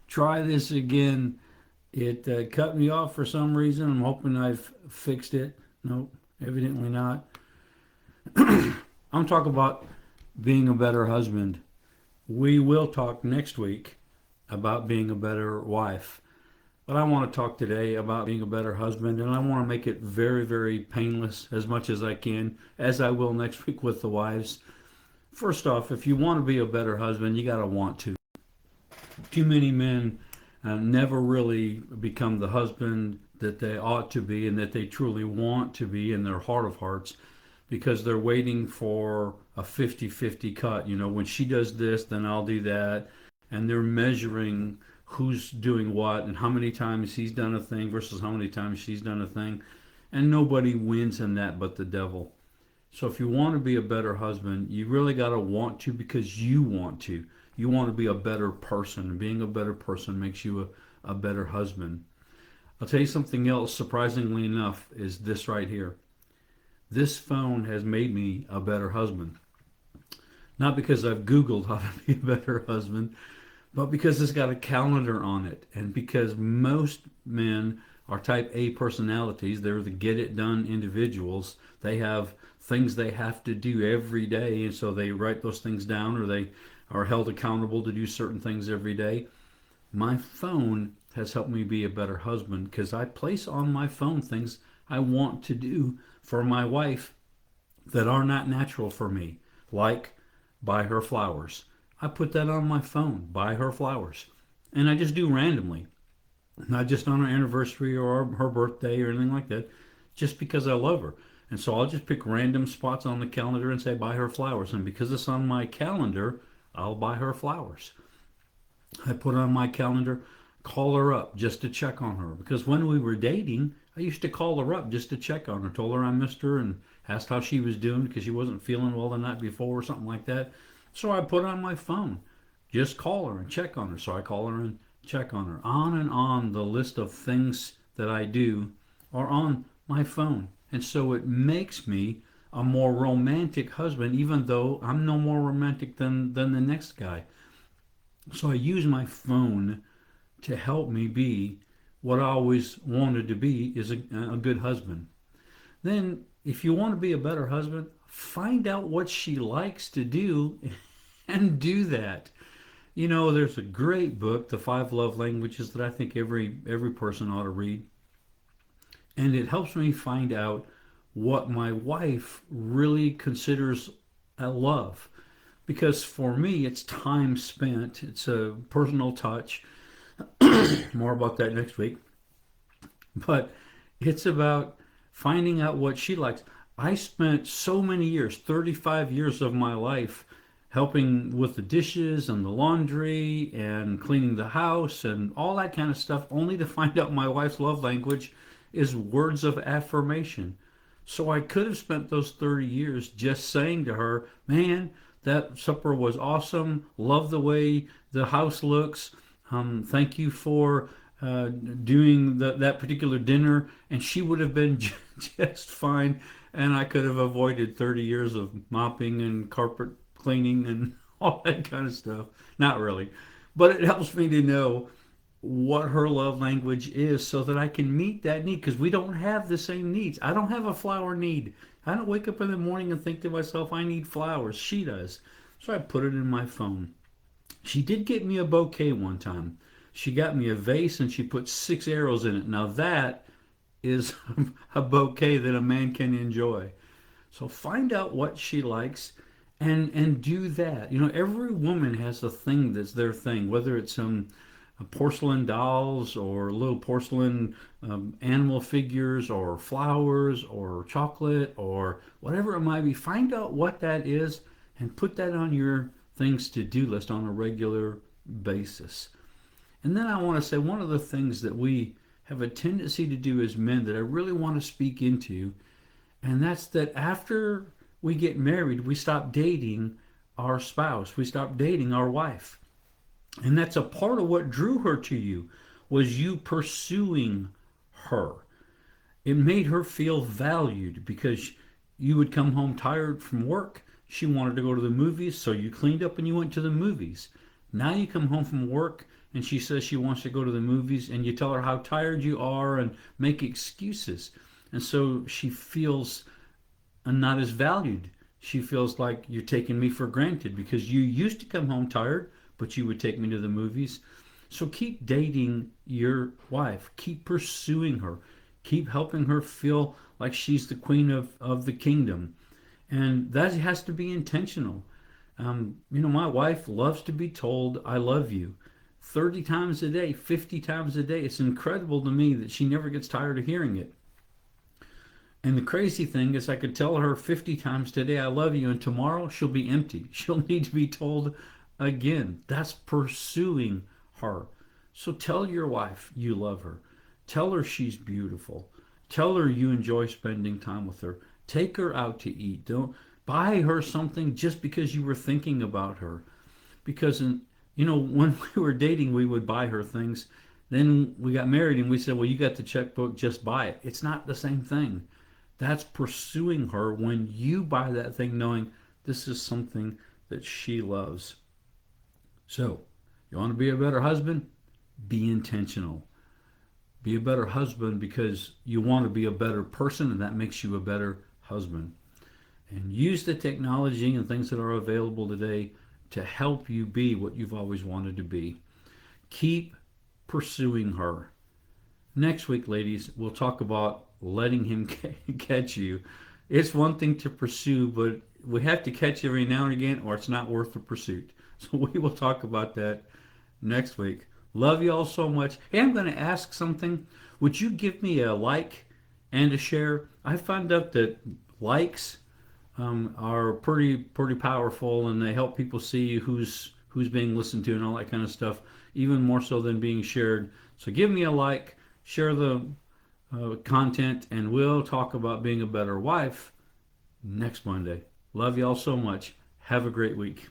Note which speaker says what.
Speaker 1: try this again. It cut me off for some reason. I'm hoping I've fixed it. Nope, evidently not. I'm talking about being a better husband. We will talk next week about being a better wife. But I want to talk today about being a better husband, and I want to make it very, very painless as much as I can, as I will next week with the wives. First off, if you want to be a better husband, you got to want to. Too many men never really become the husband that they ought to be and that they truly want to be in their heart of hearts because they're waiting for a 50-50 cut. You know, when she does this, then I'll do that. And they're measuring who's doing what and how many times he's done a thing versus how many times she's done a thing. And nobody wins in that but the devil. So if you want to be a better husband, you really got to want to because you want to. You want to be a better person. And being a better person makes you a better husband. I'll tell you something else, surprisingly enough, is this right here. This phone has made me a better husband. Not because I've Googled how to be a better husband, but because it's got a calendar on it. And because most men are type A personalities, they're the get it done individuals. They have things they have to do every day, and so they write those things down or they are held accountable to do certain things every day. My phone has helped me be a better husband because I place on my phone things I want to do for my wife that are not natural for me, like buy her flowers. I put that on my phone, buy her flowers. And I just do randomly, not just on her anniversary or her birthday or anything like that, just because I love her. And so I'll just pick random spots on the calendar and say, buy her flowers. And because it's on my calendar, I'll buy her flowers. I put on my calendar, call her up just to check on her. Because when we were dating, I used to call her up just to check on her. Told her I missed her and asked how she was doing because she wasn't feeling well the night before or something like that. So I put on my phone, just call her and check on her. So I call her and check on her. On and on the list of things that I do are on my phone. And so it makes me a more romantic husband, even though I'm no more romantic than the next guy. So I use my phone to help me be what I always wanted to be is a good husband. Then, if you want to be a better husband, find out what she likes to do and do that. You know, there's a great book, The Five Love Languages, that I think every person ought to read. And it helps me find out what my wife really considers a love. Because for me, it's time spent, it's a personal touch. More about that next week. But it's about finding out what she likes. I spent so many years, 35 years of my life, helping with the dishes and the laundry and cleaning the house and all that kind of stuff, only to find out my wife's love language is words of affirmation. So I could have spent those 30 years just saying to her, man, that supper was awesome. Love the way the house looks. Thank you for doing that particular dinner. And she would have been just fine. And I could have avoided 30 years of mopping and carpet cleaning and all that kind of stuff. Not really. But it helps me to know what her love language is so that I can meet that need because we don't have the same needs. I don't have a flower need. I don't wake up in the morning and think to myself, I need flowers. She does. So I put it in my phone. She did get me a bouquet one time. She got me a vase and she put 6 arrows in it. Now that is a bouquet that a man can enjoy. So find out what she likes and do that. You know, every woman has a thing that's their thing, whether it's porcelain dolls or little porcelain animal figures or flowers or chocolate or whatever it might be. Find out what that is and put that on your things to do list on a regular basis. And then I want to say one of the things that we have a tendency to do as men that I really want to speak into, and that's that after we get married, we stop dating our spouse, we stop dating our wife. And that's a part of what drew her to you was you pursuing her. It made her feel valued because you would come home tired from work. She wanted to go to the movies, so you cleaned up and you went to the movies. Now you come home from work and she says she wants to go to the movies, and you tell her how tired you are and make excuses. And so she feels not as valued. She feels like you're taking me for granted because you used to come home tired, but you would take me to the movies. So keep dating your wife, keep pursuing her, keep helping her feel like she's the queen of the kingdom. And that has to be intentional. My wife loves to be told, I love you 30 times a day, 50 times a day. It's incredible to me that she never gets tired of hearing it. And the crazy thing is, I could tell her 50 times today, I love you, and tomorrow she'll be empty. She'll need to be told again. That's pursuing her. So tell your wife you love her. Tell her she's beautiful. Tell her you enjoy spending time with her. Take her out to eat. Don't buy her something just because you were thinking about her. Because, when we were dating, we would buy her things. Then we got married and we said, well, you got the checkbook, just buy it. It's not the same thing. That's pursuing her when you buy that thing knowing this is something that she loves. So, you want to be a better husband? Be intentional. Be a better husband because you want to be a better person, and that makes you a better husband. And use the technology and things that are available today to help you be what you've always wanted to be. Keep pursuing her. Next week, ladies, we'll talk about letting him catch you. It's one thing to pursue, but we have to catch every now and again, or it's not worth the pursuit. So we will talk about that next week. Love you all so much. Hey, I'm going to ask something. Would you give me a like and a share? I found out that likes are pretty powerful, and they help people see who's being listened to and all that kind of stuff, even more so than being shared. So give me a like, share the content, and we'll talk about being a better wife next Monday. Love y'all so much. Have a great week.